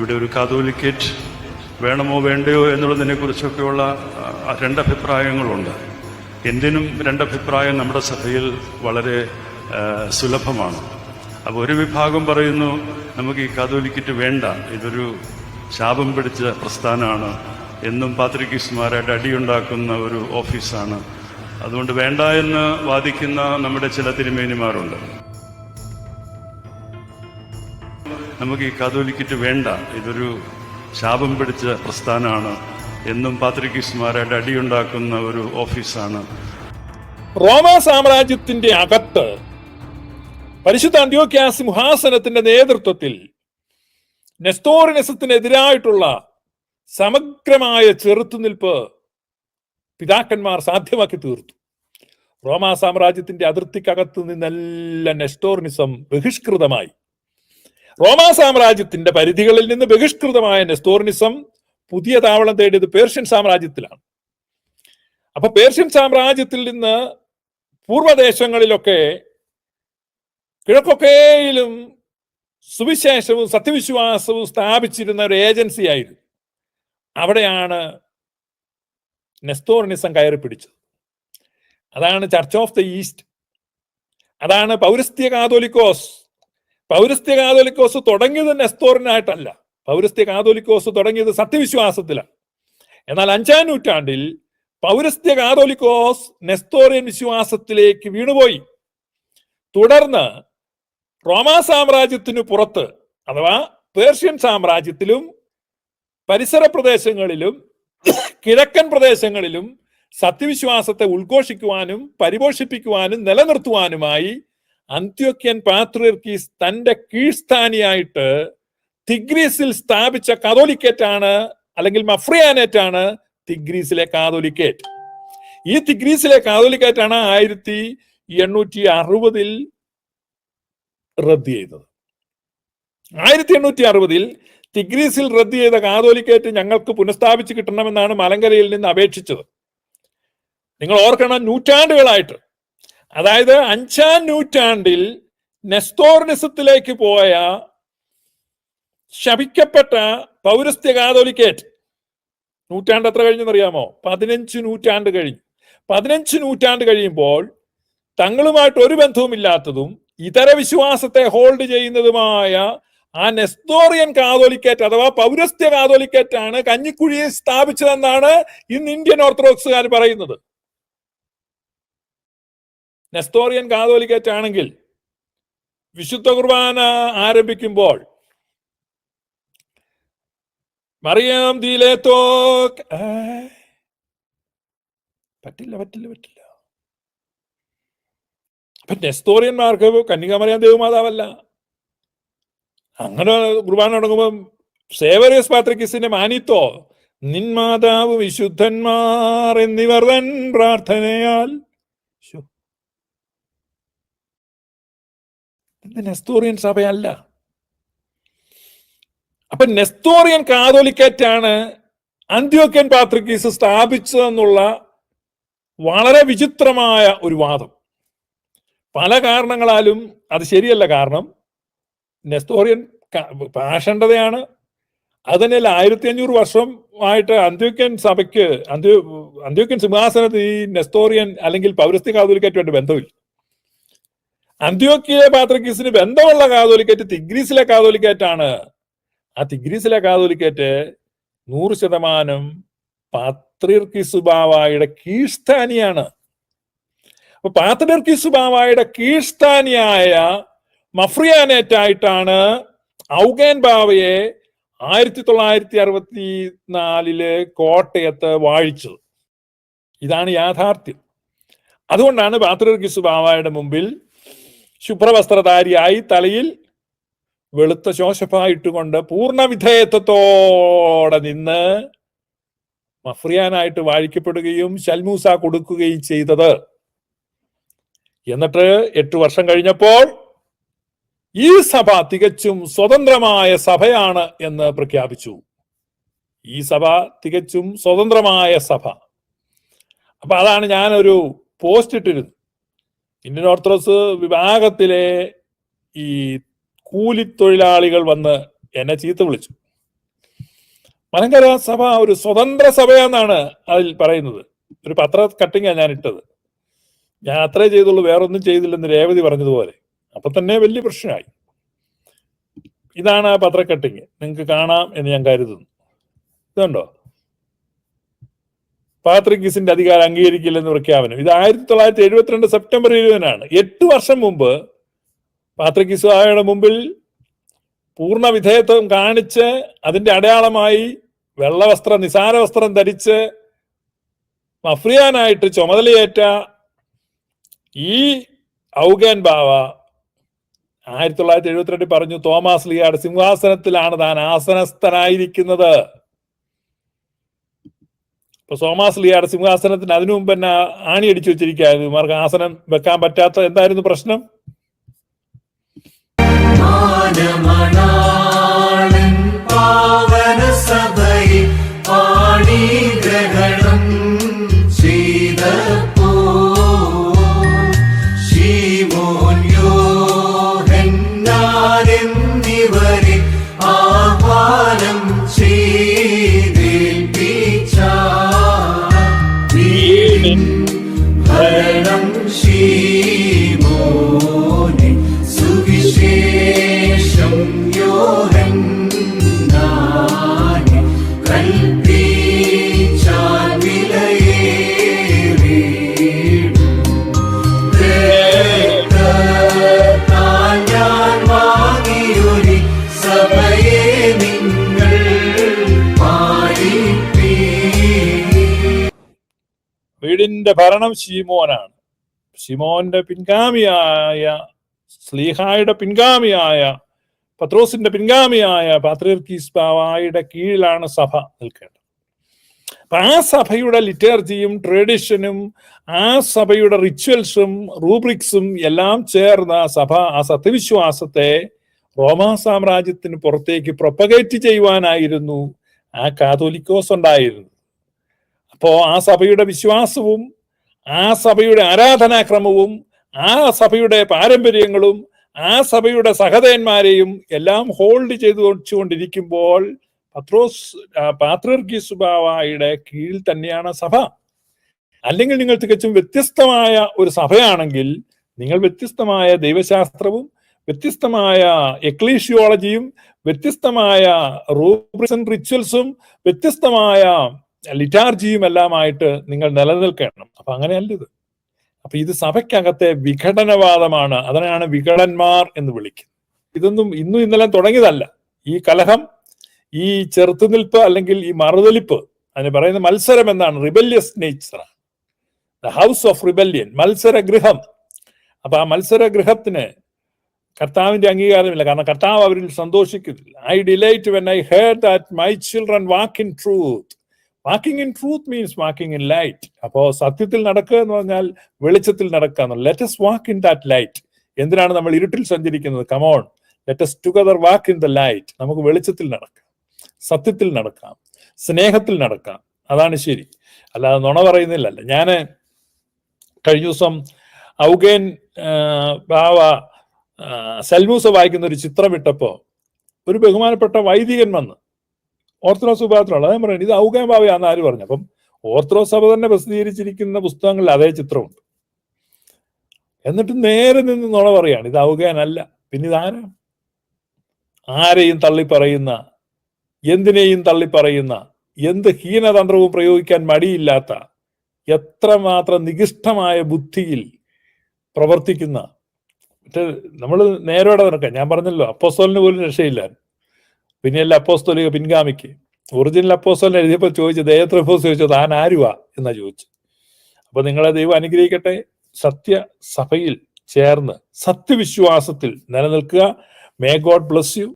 ഇവിടെ ഒരു കാതോലിക്കേറ്റ് വേണമോ വേണ്ടയോ എന്നുള്ളതിനെക്കുറിച്ചൊക്കെയുള്ള രണ്ടഭിപ്രായങ്ങളുണ്ട്. എന്തിനും രണ്ടഭിപ്രായം നമ്മുടെ സഭയിൽ വളരെ സുലഭമാണ്. അപ്പോൾ ഒരു വിഭാഗം പറയുന്നു നമുക്ക് ഈ കാതോലിക്കേറ്റ് വേണ്ട, ഇതൊരു ശാപം പിടിച്ച പ്രസ്ഥാനമാണ്, എന്നും പാത്രിക്കീസ്മാരായിട്ട് അടിയുണ്ടാക്കുന്ന ഒരു ഓഫീസാണ്, അതുകൊണ്ട് വേണ്ട എന്ന് വാദിക്കുന്ന നമ്മുടെ ചില തിരുമേനിമാരുണ്ട്. നമുക്ക് ഈ കാതോലിക്കേറ്റ് വേണ്ട, ഇതൊരു ശാപം പിടിച്ച പ്രസ്ഥാനമാണ്, എന്നും പാത്രിക്കീസ്മാരായിട്ട് അടിയുണ്ടാക്കുന്ന ഒരു ഓഫീസാണ്. റോമാ സാമ്രാജ്യത്തിന്റെ അകത്ത് പരിശുദ്ധ അന്ത്യോക്യ സിംഹാസനത്തിന്റെ നേതൃത്വത്തിൽ നെസ്തോറിനിസത്തിനെതിരായിട്ടുള്ള സമഗ്രമായ ചെറുത്തുനിൽപ്പ് പിതാക്കന്മാർ സാധ്യമാക്കി തീർത്തു. റോമാ സാമ്രാജ്യത്തിന്റെ അതിർത്തിക്കകത്ത് നിന്നെല്ലാം നെസ്തോറിനിസം ബഹിഷ്കൃതമായി. റോമാ സാമ്രാജ്യത്തിന്റെ പരിധികളിൽ നിന്ന് ബഹിഷ്കൃതമായ നെസ്തോറിനിസം പുതിയ താവളം തേടിയത് പേർഷ്യൻ സാമ്രാജ്യത്തിലാണ്. അപ്പൊ പേർഷ്യൻ സാമ്രാജ്യത്തിൽ നിന്ന് പൂർവ്വദേശങ്ങളിലൊക്കെ കിഴക്കൊക്കെയിലും സുവിശേഷവും സത്യവിശ്വാസവും സ്ഥാപിച്ചിരുന്ന ഒരു ഏജൻസി ആയിരുന്നു. അവിടെയാണ് നെസ്തോറിനിസം കയറി പിടിച്ചത്. അതാണ് ചർച്ച് ഓഫ് ദ ഈസ്റ്റ്, അതാണ് പൗരസ്ത്യ കാതോലിക്കോസ്. പൗരസ്ത്യ കാതോലിക്കോസ് തുടങ്ങിയത് നെസ്തോറിനായിട്ടല്ല, പൗരസ്ത്യ കാതോലിക്കോസ് തുടങ്ങിയത് സത്യവിശ്വാസത്തിലാണ്. എന്നാൽ 5-ാം നൂറ്റാണ്ടിൽ പൗരസ്ത്യ കാതോലിക്കോസ് നെസ്തോറിയൻ വിശ്വാസത്തിലേക്ക് വീണുപോയി. തുടർന്ന് റോമാ സാമ്രാജ്യത്തിനു പുറത്ത് അഥവാ പേർഷ്യൻ സാമ്രാജ്യത്തിലും പരിസര പ്രദേശങ്ങളിലും കിഴക്കൻ പ്രദേശങ്ങളിലും സത്യവിശ്വാസത്തെ ഉദ്ഘോഷിക്കുവാനും പരിപോഷിപ്പിക്കുവാനും നിലനിർത്തുവാനുമായി അന്ത്യോക്യൻ പാത്രിയർക്കീസ് തന്റെ കീഴ്സ്ഥാനിയായിട്ട് തിഗ്രീസിൽ സ്ഥാപിച്ച കാതോലിക്കേറ്റാണ്, അല്ലെങ്കിൽ മഫ്രിയാനേറ്റാണ് തിഗ്രീസിലെ കാതോലിക്കേറ്റ്. ഈ തിഗ്രീസിലെ കാതോലിക്കേറ്റാണ് 1860 റദ്ദ് ചെയ്തത്. 1860 തിഗ്രീസിൽ റദ്ദ് ചെയ്ത കാതോലിക്കേറ്റ് ഞങ്ങൾക്ക് പുനഃസ്ഥാപിച്ച് കിട്ടണമെന്നാണ് മലങ്കരയിൽ നിന്ന് അപേക്ഷിച്ചത്. നിങ്ങൾ ഓർക്കണം, നൂറ്റാണ്ടുകളായിട്ട്, അതായത് 5-ാം നൂറ്റാണ്ടിൽ നെസ്തോറിനിസത്തിലേക്ക് പോയ ശപിക്കപ്പെട്ട പൗരസ്ത്യ കാതോലിക്കേറ്റ് നൂറ്റാണ്ട് എത്ര കഴിഞ്ഞെന്നറിയാമോ? 15 നൂറ്റാണ്ട് കഴിഞ്ഞു. 15 നൂറ്റാണ്ട് കഴിയുമ്പോൾ തങ്ങളുമായിട്ട് ഒരു ബന്ധവുമില്ലാത്തതും ഇതര വിശ്വാസത്തെ ഹോൾഡ് ചെയ്യുന്നതുമായ ആ നെസ്തോറിയൻ കാതോലിക്കേറ്റ് അഥവാ പൗരസ്ത്യ കാതോലിക്കേറ്റ് ആണ് കഞ്ഞിക്കുഴിയെ സ്ഥാപിച്ചതെന്നാണ് ഇന്ന് ഇന്ത്യൻ ഓർത്തഡോക്സുകാർ പറയുന്നത്. നെസ്തോറിയൻ കാതോലിക്കേറ്റ് ആണെങ്കിൽ വിശുദ്ധ കുർബാന ആരംഭിക്കുമ്പോൾ മറിയം ദീലേത്തോ പറ്റില്ല. അപ്പൊ നെസ്തോറിയന്മാർക്ക് കന്യകാമറിയാം ദേവമാതാവല്ല. അങ്ങനെ കുർബാന തുടങ്ങുമ്പോൾ സേവറിയസ് പാത്രിക്കീസിന്റെ മാനിത്തോ നിന്മാതാവ് വിശുദ്ധന്മാർ എന്നിവർ തൻ പ്രാർത്ഥനയാൽ. നെസ്തോറിയൻ സഭയല്ല. അപ്പൊ നെസ്തോറിയൻ കാതോലിക്കേറ്റാണ് അന്ത്യോക്യൻ പാത്രിക്കീസ് സ്ഥാപിച്ചതെന്നുള്ള വളരെ വിചിത്രമായ ഒരു വാദം. പല കാരണങ്ങളാലും അത് ശരിയല്ല. കാരണം നെസ്തോറിയൻ പാഷണ്ഡതയാണ്. അത് തന്നെയല്ല, 1500 വർഷമായിട്ട് അന്ത്യോക്യൻ സഭയ്ക്ക് അന്ത്യോക്യൻ സിംഹാസനത്തിൽ ഈ നെസ്തോറിയൻ അല്ലെങ്കിൽ പൗരസ്ത്യ കാതോലിക്കേറ്റുമായിട്ട് ബന്ധമില്ല. അന്ത്യോക്യയിലെ പാത്രിക്കീസിന് ബന്ധമുള്ള കാതോലിക്കേറ്റ് തിഗ്രീസിലെ കാതോലിക്കേറ്റാണ്. ആ തിഗ്രീസിലെ കാതോലിക്കേറ്റ് 100% പാത്രിയർക്കീസ് ബാവായുടെ കീഴ്സ്ഥാനിയാണ്. അപ്പൊ പാത്രിയർക്കീസ് ബാവായുടെ കീഴ്സ്ഥാനിയായ മഫ്രിയാനേറ്റായിട്ടാണ് ഔഗേൻ ബാവയെ 1964 കോട്ടയത്ത് വാഴിച്ചത്. ഇതാണ് യാഥാർത്ഥ്യം. അതുകൊണ്ടാണ് പാത്രിയർക്കീസ് ബാവായുടെ മുമ്പിൽ ശുഭ്രവസ്ത്രധാരിയായി തലയിൽ വെളുത്ത ശോശപ്പ ഇട്ടുകൊണ്ട് പൂർണ്ണ വിധേയത്വത്തോടെ നിന്ന് മഫ്രിയാനായിട്ട് വാഴിക്കപ്പെടുകയും ശൽമൂസ കൊടുക്കുകയും ചെയ്തത്. എന്നിട്ട് 8 വർഷം കഴിഞ്ഞപ്പോൾ ഈ സഭ തികച്ചും സ്വതന്ത്രമായ സഭയാണ് എന്ന് പ്രഖ്യാപിച്ചു. ഈ സഭ തികച്ചും സ്വതന്ത്രമായ സഭ. അപ്പൊ അതാണ് ഞാനൊരു പോസ്റ്റ് ഇട്ടിരുന്നു. ഇന്ത്യൻ ഓർത്തഡോക്സ് വിഭാഗത്തിലെ ഈ കൂലിത്തൊഴിലാളികൾ വന്ന് എന്നെ ചീത്ത വിളിച്ചു. മലങ്കര സഭ ഒരു സ്വതന്ത്ര സഭയെന്നാണ് അതിൽ പറയുന്നത്. ഒരു പത്ര കട്ടിങ്ങാണ് ഞാൻ ഇട്ടത്. ഞാൻ അത്രേ ചെയ്തുള്ളൂ, വേറൊന്നും ചെയ്തില്ലെന്ന് രേവതി പറഞ്ഞതുപോലെ. അപ്പൊ തന്നെ വലിയ പ്രശ്നമായി. ഇതാണ് ആ പത്ര കട്ടിങ്, നിങ്ങൾക്ക് കാണാം എന്ന് ഞാൻ കരുതുന്നു. ഇതുണ്ടോ? പാത്രിക്കീസിന്റെ അധികാരം അംഗീകരിക്കില്ലെന്ന് പ്രഖ്യാപനം. ഇത് 1972 സെപ്റ്റംബർ 20 8 വർഷം മുമ്പ് പാത്രിക്കീസുകാരുടെ മുമ്പിൽ പൂർണ്ണ വിധേയത്വം കാണിച്ച് അതിന്റെ അടയാളമായി വെള്ളവസ്ത്രം, നിസാര വസ്ത്രം ധരിച്ച് മഫ്രിയാനായിട്ട് ചുമതലയേറ്റ ഈ ഔഗേൻ ബാവ 1972 പറഞ്ഞു, തോമാസ് ലീഗയുടെ സിംഹാസനത്തിലാണ് താൻ ആസനസ്ഥനായിരിക്കുന്നത്. ഇപ്പൊ തോമാസ് ലീഗയുടെ സിംഹാസനത്തിന് അതിനു മുമ്പ് തന്നെ ആണി അടിച്ചു വെച്ചിരിക്കുകയായിരുന്നു. ഇവർക്ക് ആസനം വെക്കാൻ പറ്റാത്ത എന്തായിരുന്നു പ്രശ്നം? വീടിന്റെ ഭരണം ശീമോനാണ്. ശിമോന്റെ പിൻഗാമിയായ, സ്ലീഹായുടെ പിൻഗാമിയായ, പത്രോസിന്റെ പിൻഗാമിയായ പാത്രിയർക്കീസ് ബാവായുടെ കീഴിലാണ് സഭ നിൽക്കേണ്ടത്. അപ്പൊ ആ സഭയുടെ ലിറ്റർജിയും ട്രഡീഷനും ആ സഭയുടെ റിച്വൽസും റൂബ്രിക്സും എല്ലാം ചേർന്ന സഭ ആ സത്യവിശ്വാസത്തെ റോമാ സാമ്രാജ്യത്തിന് പുറത്തേക്ക് പ്രൊപ്പഗേറ്റ് ചെയ്യുവാനായിരുന്നു ആ കാതോലിക്കോസ് ഉണ്ടായിരുന്നത്. അപ്പോ ആ സഭയുടെ വിശ്വാസവും ആ സഭയുടെ ആരാധനാക്രമവും ആ സഭയുടെ പാരമ്പര്യങ്ങളും ആ സഭയുടെ സഹതന്മാരെയും എല്ലാം ഹോൾഡ് ചെയ്തു വെച്ചുകൊണ്ടിരിക്കുമ്പോൾ പാത്രിയർക്കീസ് ബാവായുടെ കീഴിൽ തന്നെയാണ് സഭ. അല്ലെങ്കിൽ നിങ്ങൾ തികച്ചും വ്യത്യസ്തമായ ഒരു സഭയാണെങ്കിൽ നിങ്ങൾ വ്യത്യസ്തമായ ദൈവശാസ്ത്രവും വ്യത്യസ്തമായ എക്ലീഷിയോളജിയും വ്യത്യസ്തമായ റൂബ്രിക്സും റിച്വൽസും വ്യത്യസ്തമായ ലിറ്റാർജിയും എല്ലാമായിട്ട് നിങ്ങൾ നിലനിൽക്കണം. അപ്പൊ അങ്ങനെയല്ല ഇത്. അപ്പൊ ഇത് സഭയ്ക്കകത്തെ വിഘടനവാദമാണ്. അതിനാണ് വിഘടന്മാർ എന്ന് വിളിക്കുന്നത്. ഇതൊന്നും ഇന്നും ഇന്നലെ തുടങ്ങിയതല്ല. ഈ കലഹം, ഈ ചെറുത്തുനിൽപ്പ് അല്ലെങ്കിൽ ഈ മറുതലിപ്പ്, അതിന് പറയുന്ന മത്സരം എന്നാണ്. റിബല്യസ് നേച്ചറാണ്, ദ ഹൗസ് ഓഫ് റിബല്യൻ, മത്സരഗൃഹം. അപ്പൊ ആ മത്സരഗൃഹത്തിന് കർത്താവിന്റെ അംഗീകാരമില്ല. കാരണം കർത്താവ് അവരിൽ സന്തോഷിക്കുന്നില്ല. I delight when I heard that my children walk in truth. Walking in truth means walking in light. അപ്പോ സത്യത്തിൽ നടക്കുക എന്ന് പറഞ്ഞാൽ വെളിച്ചത്തിൽ നടക്കുക എന്നല്ല. Let us walk in that light. എന്തിനാണ് നമ്മൾ ഇരുട്ടിൽ സഞ്ചരിക്കുന്നത്? Come on, let us together walk in the light. നമുക്ക് വെളിച്ചത്തിൽ നടക്കാം, സത്യത്തിൽ നടക്കാം, സ്നേഹത്തിൽ നടക്കാം. അതാണ് ശരി, അല്ലാതെ നുണ പറയുന്നില്ലല്ല. ഞാന് കഴിഞ്ഞ ദിവസം ഔഗേൻ ബാവ സൽമൂസ വായിക്കുന്ന ഒരു ചിത്രം ഇട്ടപ്പോ ഒരു ബഹുമാനപ്പെട്ട വൈദികൻ വന്ന്, ഓർത്തഡോക്സ് വിഭാഗത്തിലുള്ള, ഞാൻ പറയുന്നത് ഇത് ഔഗേൻ ബാവയാന്ന് ആര് പറഞ്ഞു? അപ്പം ഓർത്തഡോക്സ് സഭ തന്നെ പ്രസിദ്ധീകരിച്ചിരിക്കുന്ന പുസ്തകങ്ങളിൽ അതേ ചിത്രമുണ്ട്. എന്നിട്ട് നേരെ നിന്ന് നുണ പറയാണ്, ഇത് ഔഗേനല്ല. പിന്നെ ഇതാരാ? ആരെയും തള്ളിപ്പറയുന്ന, എന്തിനേയും തള്ളിപ്പറയുന്ന, എന്ത് ഹീനതന്ത്രവും പ്രയോഗിക്കാൻ മടിയില്ലാത്ത, എത്രമാത്രം നികിഷ്ടമായ ബുദ്ധിയിൽ പ്രവർത്തിക്കുന്ന, മറ്റേ നമ്മൾ നേരോടെ നടക്കാം. ഞാൻ പറഞ്ഞല്ലോ, അപ്പോസ്തലന് പോലും രക്ഷയില്ല. പിന്നെയല്ല അപ്പോസ്തോലിക പിൻഗാമിക്ക്. ഒറിജിനൽ അപ്പോസ്തലൻ എഴുതിയപ്പോൾ ചോദിച്ചത്, ഏത്രപ്പോസ് ചോദിച്ചത് താൻ ആരുവാ എന്നാ ചോദിച്ചു. അപ്പൊ നിങ്ങളെ ദൈവം അനുഗ്രഹിക്കട്ടെ. സത്യസഭയിൽ ചേർന്ന് സത്യവിശ്വാസത്തിൽ നിലനിൽക്കുക. May God bless U.